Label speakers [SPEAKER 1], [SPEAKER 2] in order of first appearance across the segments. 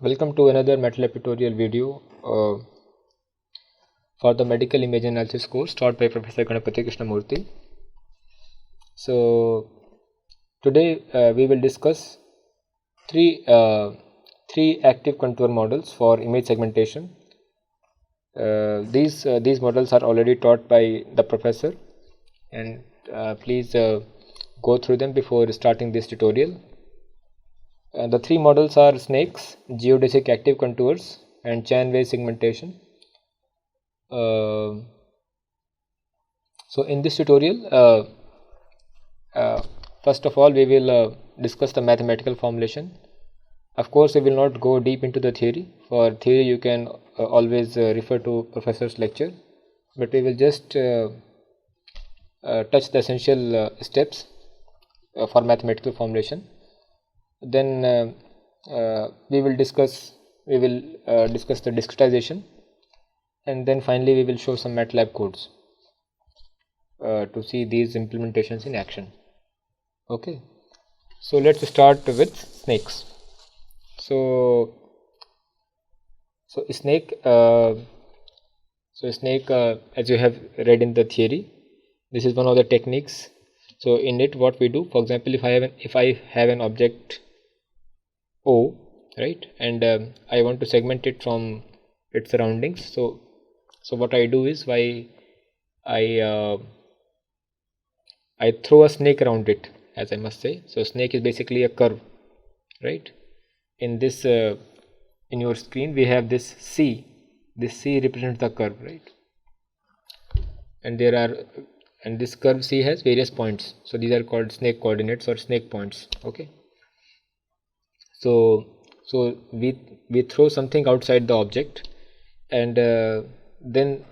[SPEAKER 1] Welcome to another Matlab tutorial video for the medical image analysis course taught by Professor Ganapati Krishnamurthy. So today we will discuss three active contour models for image segmentation. These models are already taught by the professor, and please go through them before starting this tutorial. The three models are snakes, geodesic active contours, and chain-wise segmentation. So in this tutorial, first of all, we will discuss the mathematical formulation. Of course, we will not go deep into the theory. For theory, you can always refer to professor's lecture, but we will just touch the essential steps for mathematical formulation. Then we will discuss the discretization, and then finally we will show some Matlab codes to see these implementations in action. Okay, so let's start with snakes. So snake, as you have read in the theory, this is one of the techniques. So in it, what we do, for example, if I have an object O, right, and I want to segment it from its surroundings. So what I do is I throw a snake around it, as I must say. So snake is basically a curve, right? In this in your screen we have this C. This C represents the curve, right? And this curve C has various points. So these are called snake coordinates or snake points. Okay. So we throw something outside the object, and then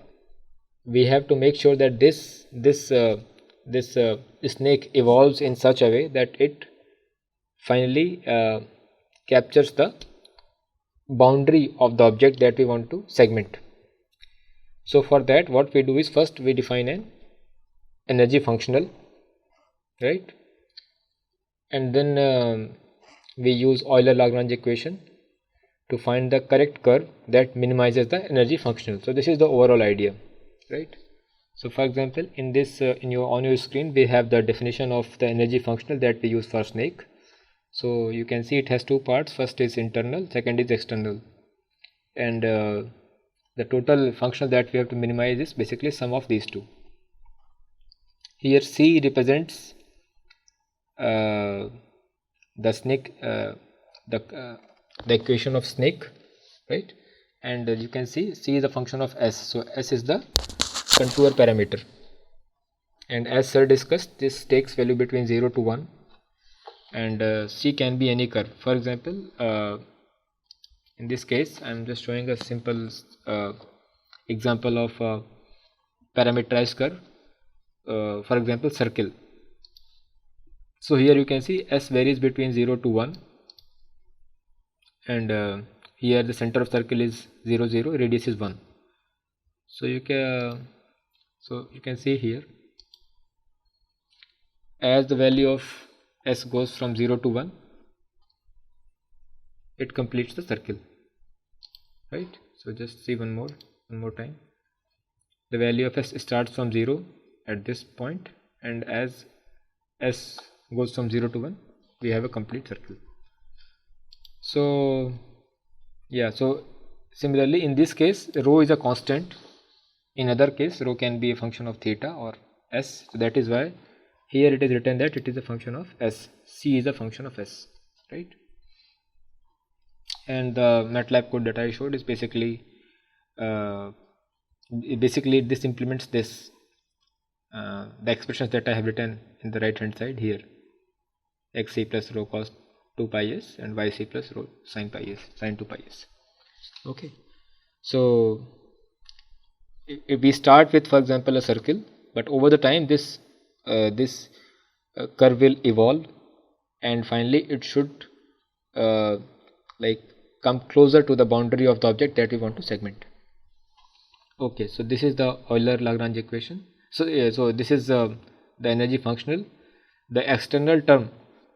[SPEAKER 1] we have to make sure that this snake evolves in such a way that it finally captures the boundary of the object that we want to segment. So for that, what we do is, first we define an energy functional, right, and then we use Euler-Lagrange equation to find the correct curve that minimizes the energy functional. So this is the overall idea, right? So for example, in this on your screen we have the definition of the energy functional that we use for snake. So you can see it has two parts. First is internal, second is external, and the total functional that we have to minimize is basically sum of these two. Here C represents the snake, the equation of snake, right? And you can see C is a function of S. So S is the contour parameter, and as sir discussed, this takes value between 0 to 1, and C can be any curve. For example, in this case I am just showing a simple example of a parameterized curve, for example circle. So here you can see S varies between 0 to 1, and here the center of circle is 0 0, radius is 1. So you can see here, as the value of S goes from 0 to 1, it completes the circle, right? So just see one more time. The value of S starts from 0 at this point, and as S goes from 0 to 1, we have a complete circle. So yeah, so similarly in this case rho is a constant. In other case rho can be a function of theta or S. So that is why here it is written that it is a function of S. C is a function of S, right? And the Matlab code that I showed is basically this implements this the expressions that I have written in the right hand side here: xc plus rho cos 2 pi s and yc plus rho sin 2 pi s. Okay, so if we start with, for example, a circle, but over the time this curve will evolve, and finally it should come closer to the boundary of the object that we want to segment. Okay, so this is the Euler-Lagrange equation. So this is the energy functional. The external term,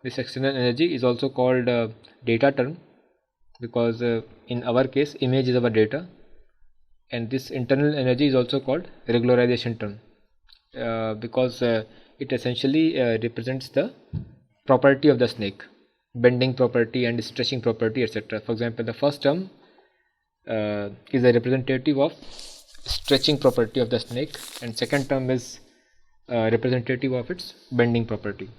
[SPEAKER 1] this external energy, is also called data term, because in our case image is our data, and this internal energy is also called regularization term, because it essentially represents the property of the snake, bending property and stretching property, etc. For example, the first term is a representative of stretching property of the snake, and second term is representative of its bending property.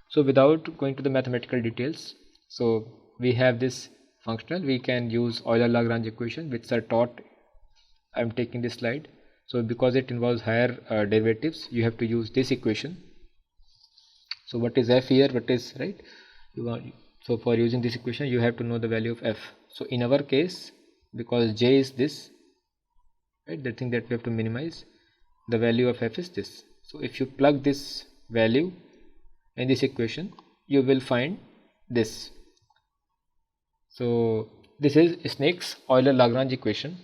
[SPEAKER 1] So without going to the mathematical details, so we have this functional, we can use Euler-Lagrange equation which are taught. I am taking this slide. So because it involves higher derivatives, you have to use this equation. So what is f here, what is, right, so for using this equation you have to know the value of f. So in our case, because j is this, right, the thing that we have to minimize, the value of f is this. So if you plug this value in this equation, you will find this. So this is snake's Euler-Lagrange equation,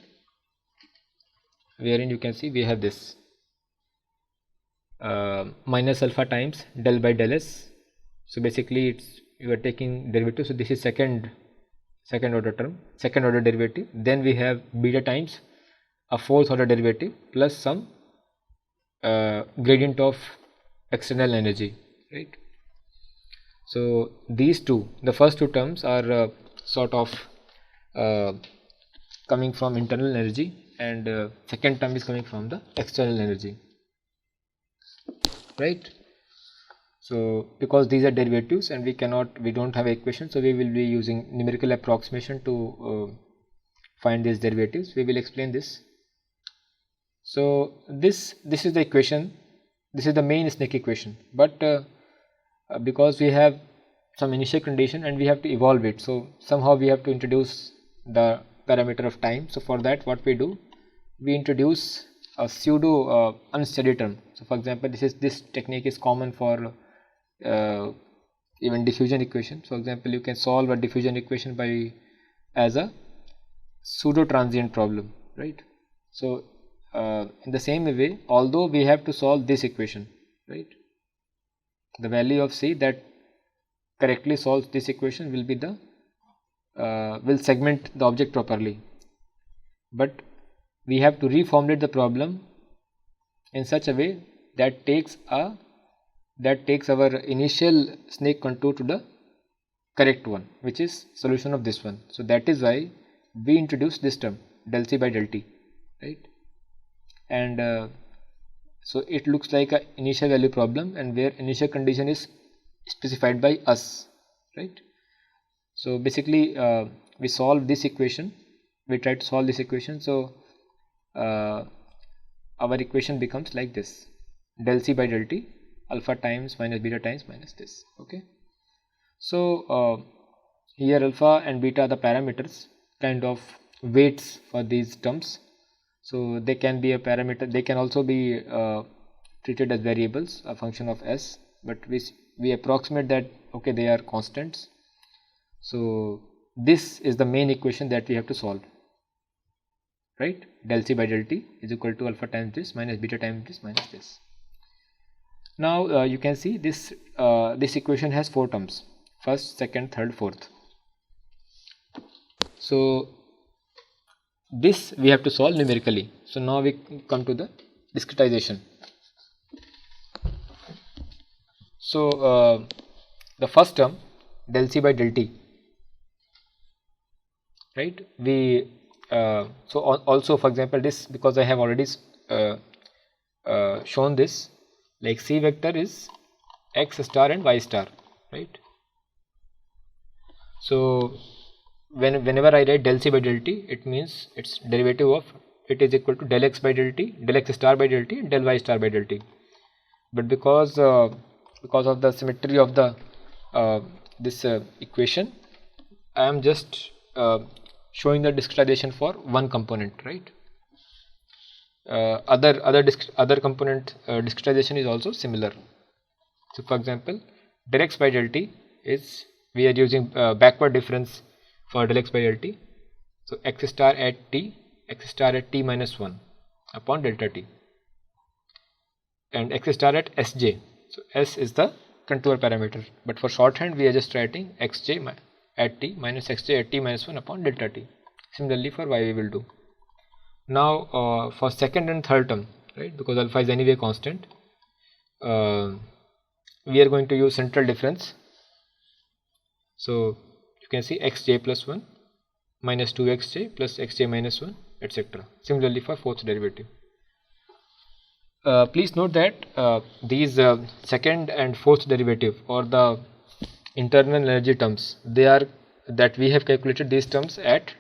[SPEAKER 1] wherein you can see we have this minus alpha times del by del s. So basically it's, you are taking derivative, so this is second order term, second order derivative. Then we have beta times a fourth order derivative plus some gradient of external energy, right? So these two, the first two terms are sort of coming from internal energy, and second term is coming from the external energy, right? So because these are derivatives and we don't have equation, so we will be using numerical approximation to find these derivatives. We will explain this. So this is the equation, this is the main snake equation, but because we have some initial condition and we have to evolve it, so somehow we have to introduce the parameter of time. So for that, what we do, we introduce a pseudo unsteady term. So for example, this technique is common for even diffusion equation. For example, you can solve a diffusion equation by as a pseudo transient problem, right? So in the same way, although we have to solve this equation, right, the value of c that correctly solves this equation will be the will segment the object properly, but we have to reformulate the problem in such a way that takes our initial snake contour to the correct one, which is solution of this one. So that is why we introduce this term del c by del t, right? And so it looks like a initial value problem, and where initial condition is specified by us, right? So basically we solve this equation, we try to solve this equation. So our equation becomes like this, del c by del t, alpha times minus beta times minus this. Okay, so here alpha and beta are the parameters, kind of weights for these terms. So they can be a parameter, they can also be treated as variables, a function of s, but we approximate that, okay, they are constants. So this is the main equation that we have to solve, right? Del c by del t is equal to alpha times this minus beta times this minus this. Now you can see this this equation has four terms: first, second, third, fourth. So this we have to solve numerically. So now we come to the discretization. So the first term, del c by del t, right? We so also, for example, this, because I have already shown this, like c vector is x star and y star, right? So whenever I write del c by del t, it means its derivative of it is equal to del x by del t, del x star by del t, and del y star by del t. But because of the symmetry of the this equation, I am just showing the discretization for one component, right? Other component discretization is also similar. So for example, del x by del t is, we are using backward difference for del x by del t. So x star at t minus 1 upon delta t, and x star at sj. So s is the contour parameter, but for shorthand we are just writing xj at t minus xj at t minus 1 upon delta t. Similarly for y we will do. Now for second and third term, right, because alpha is anyway constant, we are going to use central difference. So you can see xj plus 1 minus 2xj plus xj minus 1, etc. Similarly for fourth derivative. Please note that these second and fourth derivative, or the internal energy terms, they are that we have calculated these terms at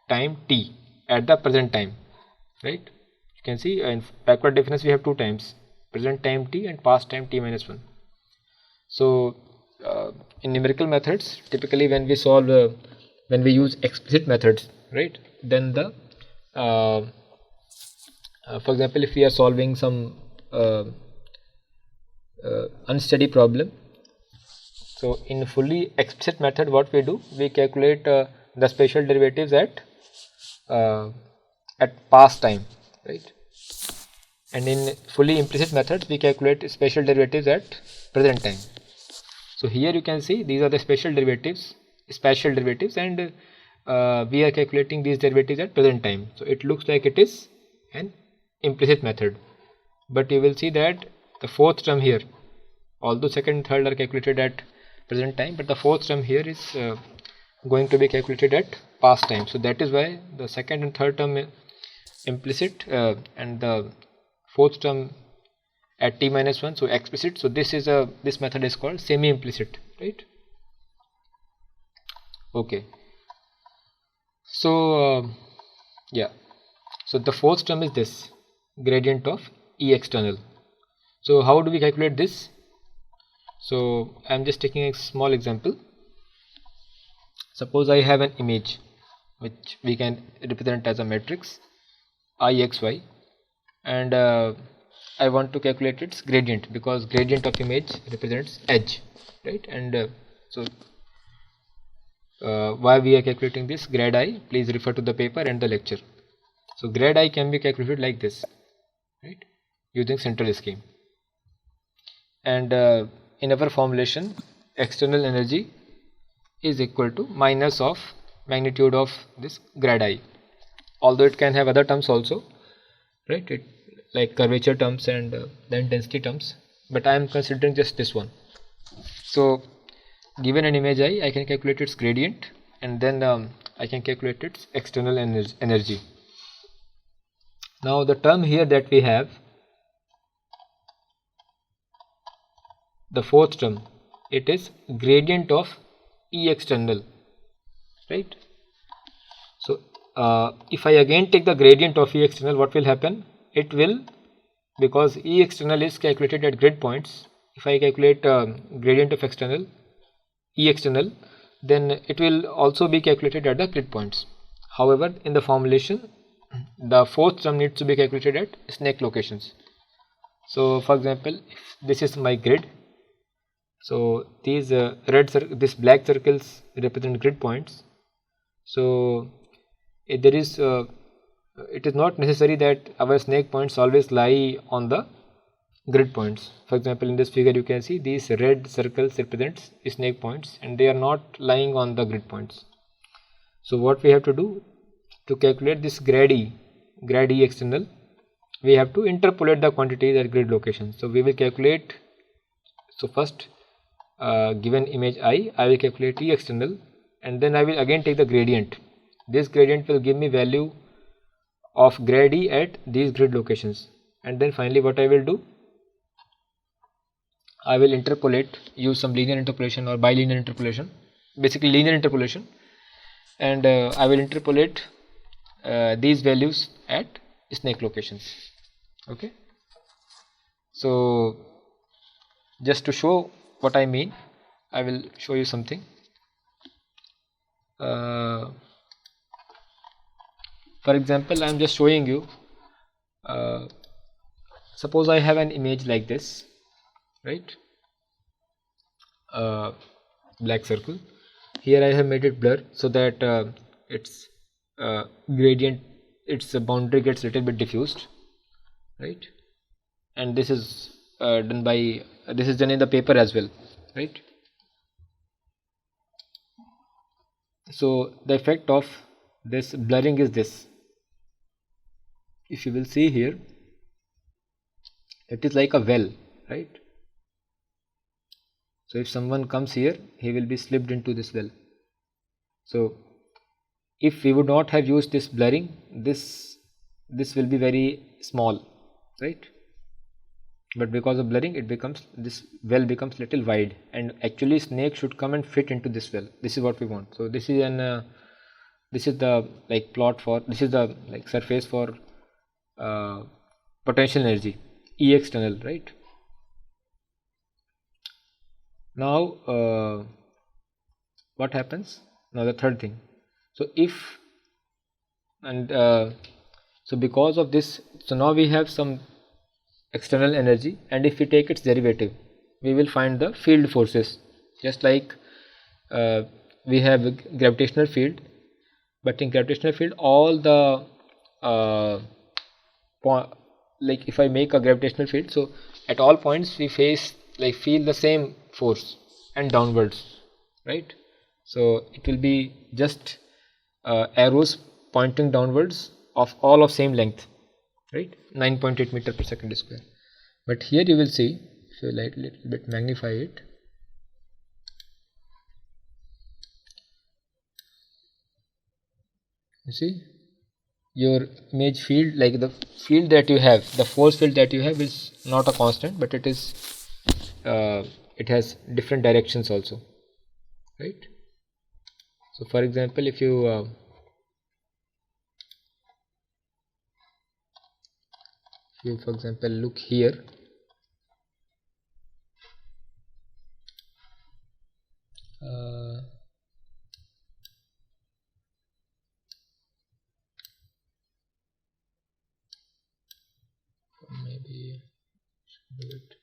[SPEAKER 1] time t, at the present time, right? You can see in backward difference we have two times, present time t and past time t minus 1. So in numerical methods, typically when we solve when we use explicit methods, right, then the for example, if we are solving some unsteady problem, so in fully explicit method what we do, we calculate the spatial derivatives at past time, right, and in fully implicit methods we calculate spatial derivatives at present time. So here you can see these are the spatial derivatives, and we are calculating these derivatives at present time. So it looks like it is an implicit method, but you will see that the fourth term here, although second and third are calculated at present time, but the fourth term here is going to be calculated at past time. So that is why the second and third term implicit and the fourth term at t minus 1, so explicit. So this method is called semi implicit, right? Okay, so yeah, so the fourth term is this gradient of E external. So how do we calculate this? So I am just taking a small example. Suppose I have an image which we can represent as a matrix IXY, and I want to calculate its gradient, because gradient of image represents edge, right? And so why we are calculating this grad I, please refer to the paper and the lecture. So grad I can be calculated like this, right, using central scheme. And in our formulation, external energy is equal to minus of magnitude of this grad I, although it can have other terms also, right, it like curvature terms and the intensity terms, but I am considering just this one. So given an image I can calculate its gradient, and then I can calculate its external energy. Now the term here that we have, the fourth term, it is gradient of E external, right? So if I again take the gradient of E external, what will happen? It will, because E external is calculated at grid points, if I calculate gradient of external E external, then it will also be calculated at the grid points. However, in the formulation, the fourth term needs to be calculated at snake locations. So for example, if this is my grid, so these this black circles represent grid points. So there is it is not necessary that our snake points always lie on the grid points. For example, in this figure you can see these red circles represents snake points, and they are not lying on the grid points. So what we have to do to calculate this grad E external, we have to interpolate the quantities at grid locations. So we will calculate, so first given image I will calculate E external, and then I will again take the gradient. This gradient will give me value of grad E at these grid locations, and then finally what I will do, I will interpolate, use some linear interpolation or bilinear interpolation, basically linear interpolation, and I will interpolate these values at snake locations. Okay, so just to show what I mean, I will show you something. For example, I am just showing you, suppose I have an image like this, right, black circle. Here I have made it blur so that its gradient, its boundary gets little bit diffused, right, and this is done by this is done in the paper as well, right. So the effect of this blurring is this. If you will see here, it is like a well, right? So if someone comes here, he will be slipped into this well. So if we would not have used this blurring, this will be very small, right? But because of blurring, it becomes, this well becomes little wide, and actually snake should come and fit into this well. This is what we want. So this is an this is the like plot for, this is the like surface for potential energy, E external, right? Now what happens now? The third thing, so if and so because of this, so now we have some external energy, and if we take its derivative, we will find the field forces. Just like we have a gravitational field, but in gravitational field all the like if I make a gravitational field, so at all points we feel the same force and downwards, right? So it will be just arrows pointing downwards of all of same length, right? 9.8 meter per second square. But here you will see, if you like little bit magnify it, you see your image field, like the field that you have, the force field that you have is not a constant, but it is it has different directions also, right? So for example, if you for example look here, maybe do it.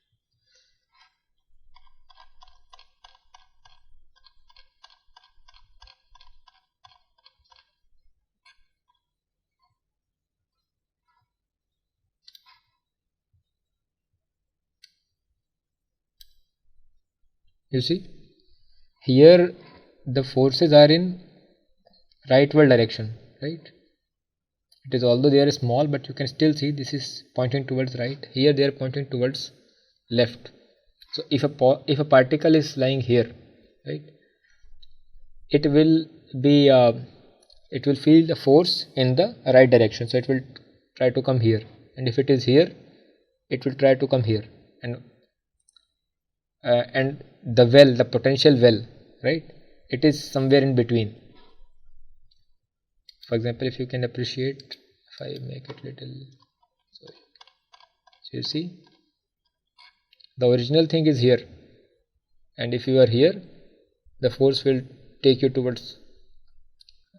[SPEAKER 1] You see here the forces are in rightward direction, right? It is, although they are small, but you can still see this is pointing towards right. Here they are pointing towards left. So if a particle is lying here, right, it will be it will feel the force in the right direction, so it will try to come here, and if it is here, it will try to come here, and the well, the potential well, right, it is somewhere in between. For example, if you can appreciate, if I make it little, sorry, so you see the original thing is here, and if you are here, the force will take you towards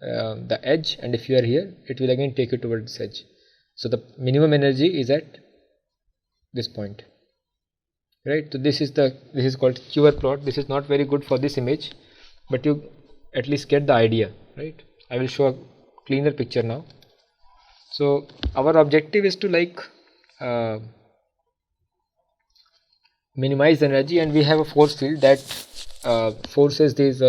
[SPEAKER 1] the edge, and if you are here, it will again take you towards this edge. So the minimum energy is at this point, right? So this is called QR plot. This is not very good for this image, but you at least get the idea, right? I will show a cleaner picture now. So our objective is to like minimize energy, and we have a force field that forces these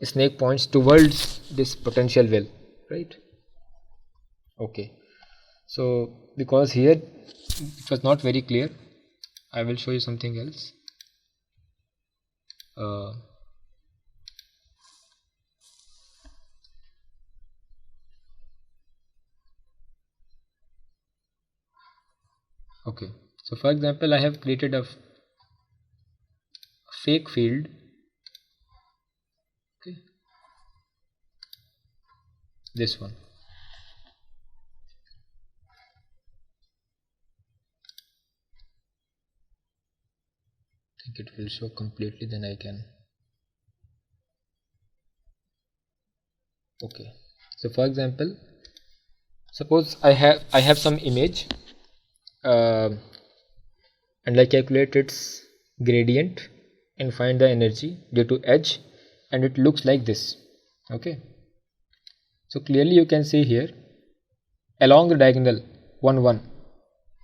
[SPEAKER 1] snake points towards this potential well, right? Okay, so because here it was not very clear, I will show you something else. Okay, so for example, I have created a fake field. Okay, this one. I think it will show completely, then I can. Okay, so for example, suppose I have some image, and I calculate its gradient and find the energy due to edge, and it looks like this. Okay, so clearly you can see here along the diagonal 1 1,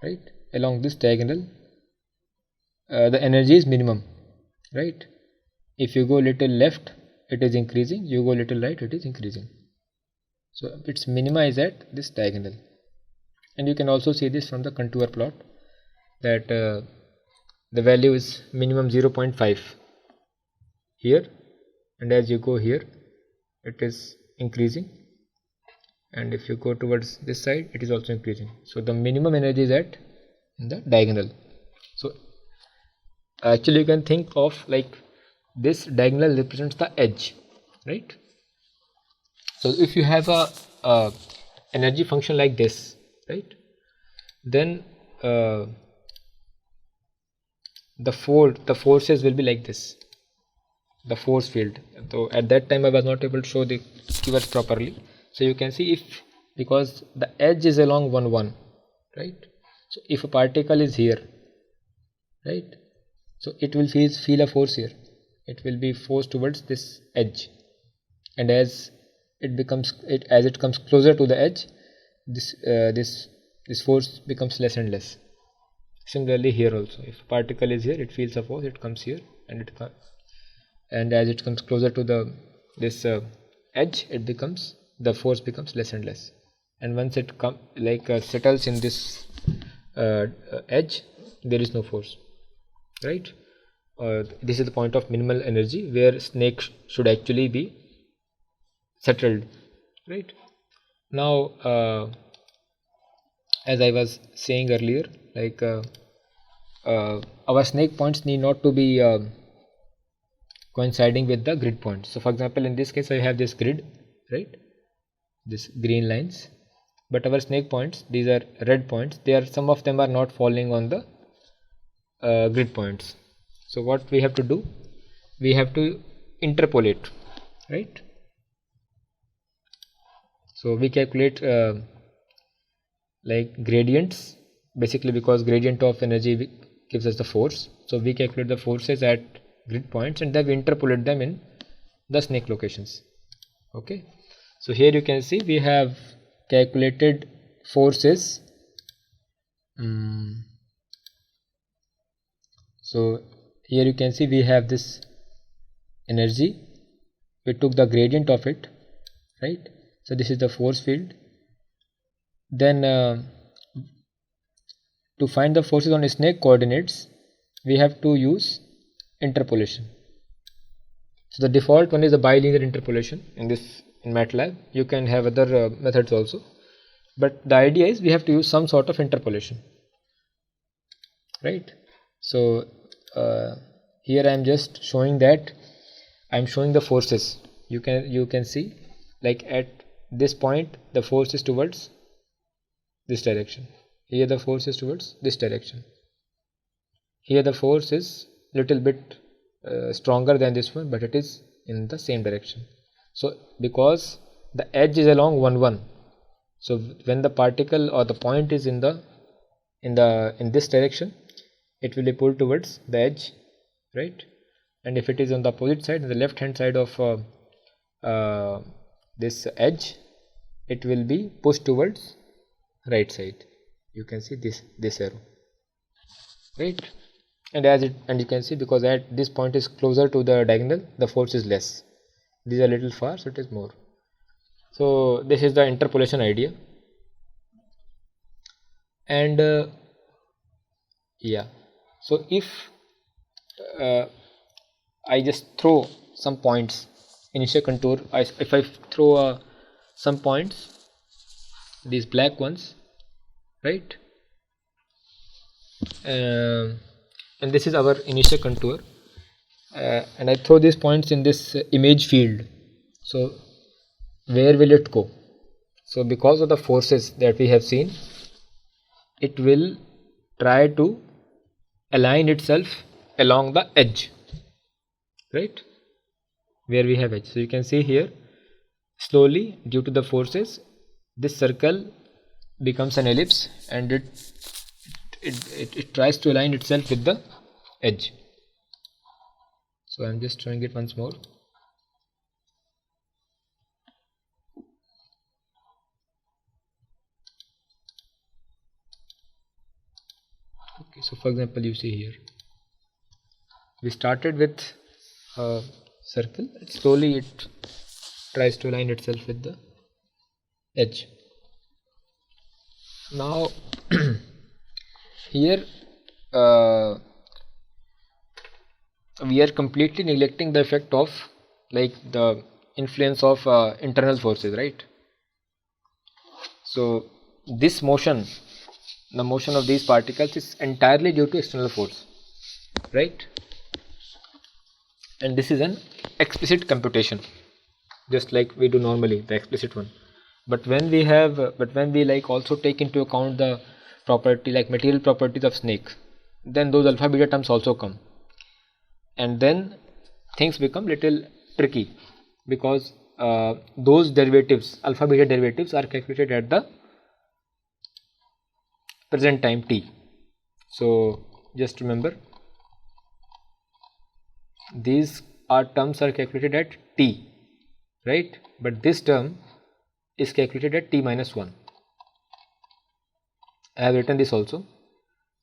[SPEAKER 1] right, along this diagonal the energy is minimum, right? If you go little left it is increasing, you go little right, it is increasing. So its minima is at this diagonal. And you can also see this from the contour plot, that the value is minimum 0.5 here, and as you go here it is increasing, and if you go towards this side it is also increasing. So the minimum energy is at in the diagonal. So actually you can think of like this diagonal represents the edge, right? So if you have a energy function like this, right, then the forces will be like this, the force field. So at that time I was not able to show the keywords properly. So you can see, if because the edge is along 1 1, right? So if a particle is here, right, so it will feel a force here, it will be forced towards this edge, and as it comes closer to the edge, this force becomes less and less. Similarly here also, if a particle is here, it feels a force, it comes here, and as it comes closer to this edge, the force becomes less and less, and once it settles in this edge, there is no force, right? This is the point of minimal energy where snake should actually be settled, right? Now as I was saying earlier, like our snake points need not to be coinciding with the grid points. So for example, in this case I have this grid, right, this green lines, but our snake points, these are red points, some of them are not falling on the grid points. So what we have to do, we have to interpolate, right? So we calculate like gradients, basically because gradient of energy gives us the force. So we calculate the forces at grid points and then we interpolate them in the snake locations. Okay, so here you can see we have calculated forces. So here you can see we have this energy, we took the gradient of it, right? So this is the force field. Then to find the forces on snake coordinates, we have to use interpolation. So the default one is the bilinear interpolation in Matlab. You can have other methods also, but the idea is we have to use some sort of interpolation, right? So here I am just showing that I am showing the forces. You can see, like at this point the force is towards this direction, here the force is towards this direction, here the force is little bit stronger than this one, but it is in the same direction. So because the edge is along 1 1, so when the particle or the point is in this direction, it will be pulled towards the edge, right? And if it is on the opposite side, the left hand side of this edge, it will be pushed towards right side. You can see this arrow, right? And you can see, because at this point is closer to the diagonal, the force is less. These are little far, so it is more. So this is the interpolation idea. And yeah, so if I just throw some points, initial contour, if I throw some points, these black ones, right, and this is our initial contour, and I throw these points in this image field, so where will it go? So because of the forces that we have seen, it will try to align itself along the edge, right, where we have edge. So you can see here, slowly, due to the forces, this circle becomes an ellipse, and it tries to align itself with the edge. So I am just showing it once more. Okay, so for example, you see here, we started with circle, slowly it tries to align itself with the edge. Now here we are completely neglecting the effect of like the influence of internal forces, right? So this motion, the motion of these particles, is entirely due to external force, right? And this is an explicit computation, just like we do normally, the explicit one. But when we like also take into account the property, like material properties of snake, then those alpha beta terms also come, and then things become little tricky, because those derivatives, alpha beta derivatives, are calculated at the present time t. So just remember, these terms are calculated at t, right? But this term is calculated at t minus 1. I have written this also.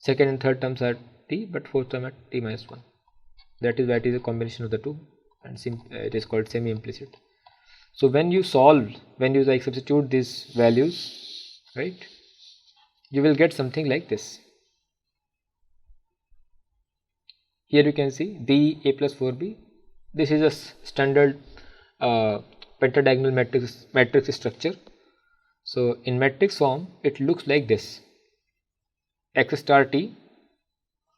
[SPEAKER 1] Second and third terms are t, but fourth term at t minus 1. That is why it is a combination of the two, and it is called semi-implicit. So when you solve, when you like substitute these values, right, you will get something like this. Here you can see b a plus 4b. This is a standard pentadiagonal matrix structure. So in matrix form, it looks like this: x star t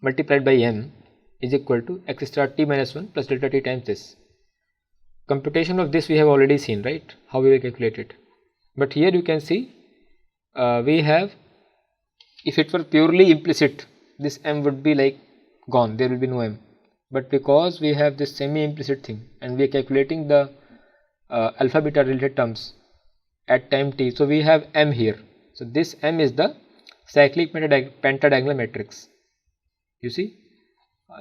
[SPEAKER 1] multiplied by m is equal to x star t minus 1 plus delta t times this. Computation of this we have already seen, right, how we will calculate it. But here you can see we have, if it were purely implicit, this m would be like gone, there will be no m. But because we have this semi implicit thing and we are calculating the alpha beta related terms at time t, so we have m here. So this m is the cyclic pentadiagonal matrix. You see,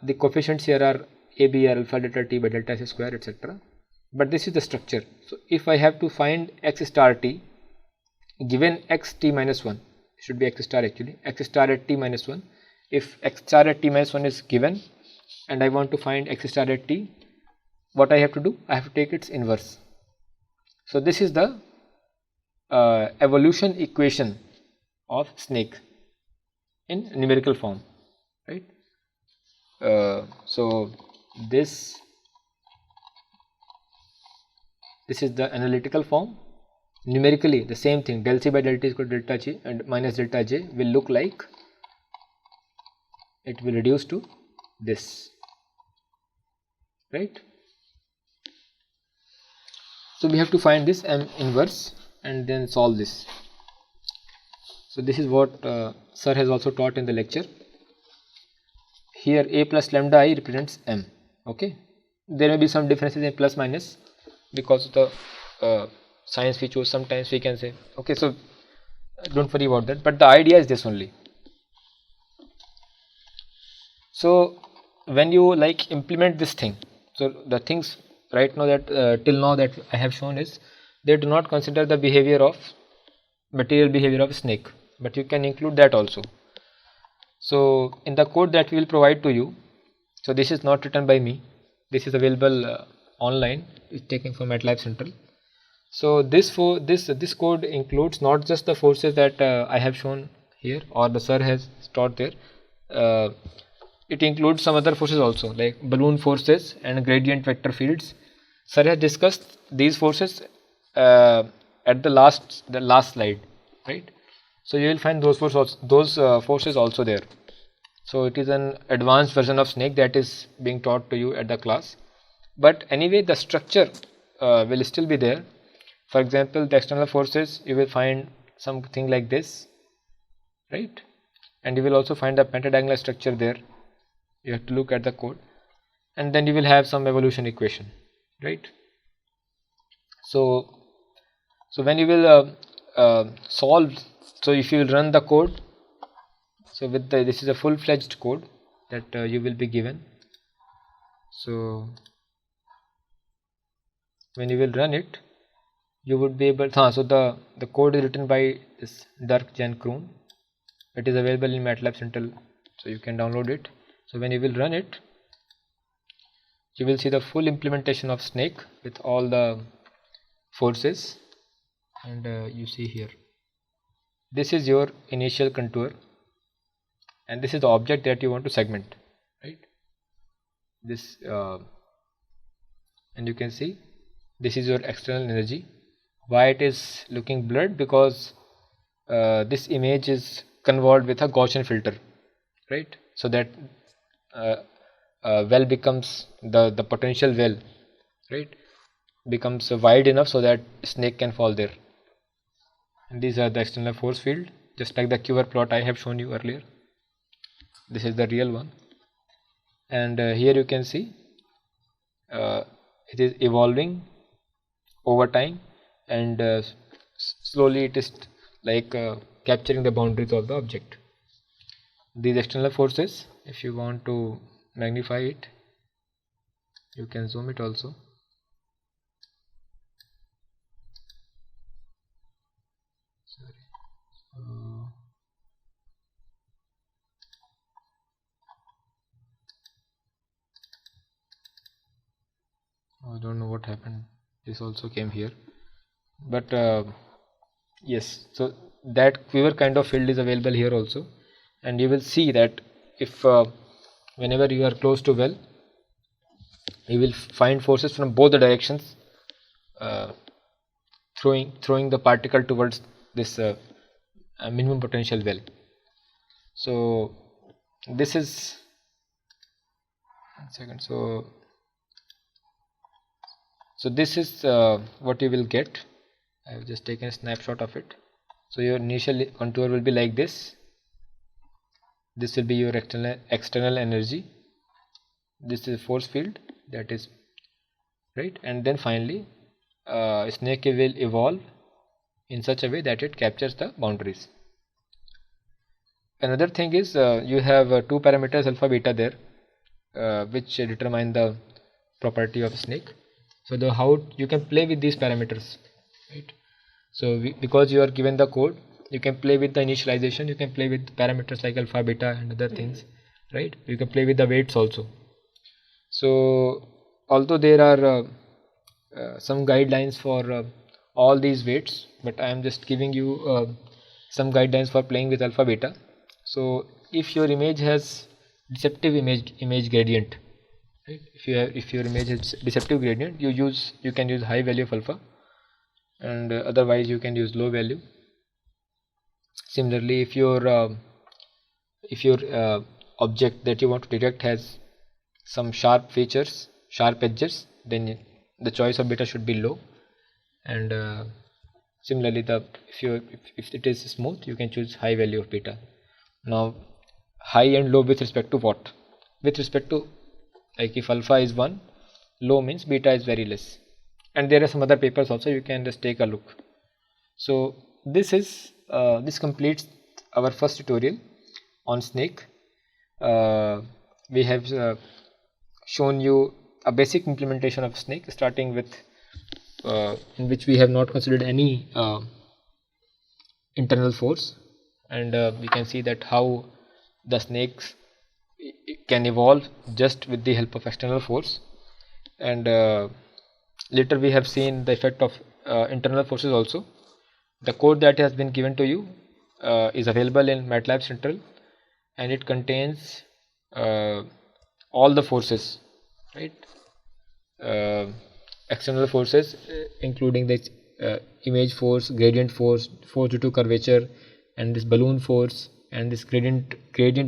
[SPEAKER 1] the coefficients here are a, b, are alpha delta t by delta s square, etc. But this is the structure. So if I have to find x star t given x t minus 1, should be x star actually, x star at t minus 1. If x star at t minus 1 is given and I want to find x star at t, what I have to do? I have to take its inverse. So this is the evolution equation of snake in numerical form, right? So this is the analytical form. Numerically the same thing, del c by del t is equal to delta g and minus delta j will look like, it will reduce to this, right? So we have to find this m inverse and then solve this. So this is what sir has also taught in the lecture. Here a plus lambda I represents m. Okay, there may be some differences in plus minus because of the signs we choose. Sometimes we can say, okay, so don't worry about that, but the idea is this only. So when you like implement this thing, so the things right now that till now that I have shown is, they do not consider the behavior of material behavior of snake, but you can include that also. So in the code that we will provide to you, so this is not written by me, this is available online, it's taken from Matlab Central. So this code includes not just the forces that I have shown here or the sir has taught there. It includes some other forces also, like balloon forces and gradient vector fields. Sir has discussed these forces at the last slide, right? So you will find those forces also there. So it is an advanced version of snake that is being taught to you at the class. But anyway, the structure will still be there. For example, the external forces, you will find something like this, right? And you will also find the pentadiagonal structure there. You have to look at the code, and then you will have some evolution equation, right? So when you will solve, so if you will run the code, so with this is a full-fledged code that you will be given. So when you will run it, you would be able so the code is written by this Dirk Jan Kroon. It is available in Matlab Central, so you can download it. So when you will run it, you will see the full implementation of snake with all the forces. And you see here, this is your initial contour, and this is the object that you want to segment, right? This and you can see this is your external energy. Why it is looking blurred? Because this image is convolved with a Gaussian filter, right? So that well becomes the potential well, right, becomes wide enough so that snake can fall there. And these are the external force field, just like the Q plot I have shown you earlier. This is the real one. And here you can see it is evolving over time, and slowly it is like capturing the boundaries of the object. These external forces, if you want to magnify it, you can zoom it also. I don't know what happened, this also came here, but yes, so that quiver kind of field is available here also. And you will see that if whenever you are close to well, you will find forces from both the directions throwing the particle towards this minimum potential well. So this is 1 second. So this is what you will get. I have just taken a snapshot of it. So your initial contour will be like this. This will be your external energy. This is force field, that is right. And then finally snake will evolve in such a way that it captures the boundaries. Another thing is you have two parameters alpha beta there, which determine the property of snake. So how you can play with these parameters, right? So because you are given the code, you can play with the initialization, you can play with parameters like alpha beta and other things, right? You can play with the weights also. So although there are some guidelines for all these weights, but I am just giving you some guidelines for playing with alpha beta. So if your image has deceptive image gradient, right? If your image has deceptive gradient, you can use high value of alpha, and otherwise you can use low value. Similarly, if your object that you want to detect has some sharp features, sharp edges, then the choice of beta should be low. And similarly, if it is smooth, you can choose high value of beta. Now high and low with respect to what? With respect to, like, if alpha is 1, low means beta is very less. And there are some other papers also, you can just take a look. So this completes our first tutorial on snake. We have shown you a basic implementation of snake, starting with in which we have not considered any internal force, and we can see that how the snakes can evolve just with the help of external force. And later we have seen the effect of internal forces also. The code that has been given to you is available in Matlab Central, and it contains all the forces, right? External forces, including the image force, gradient force, force due to curvature, and this balloon force, and this gradient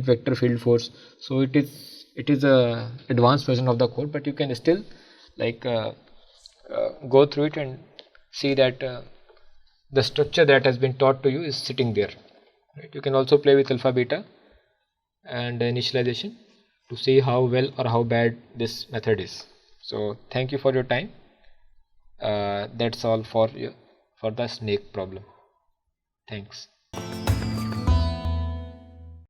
[SPEAKER 1] vector field force. So it is a advanced version of the code, but you can still go through it and see that the structure that has been taught to you is sitting there, right? You can also play with alpha beta and initialization to see how well or how bad this method is. So thank you for your time. That's all for the snake problem. Thanks.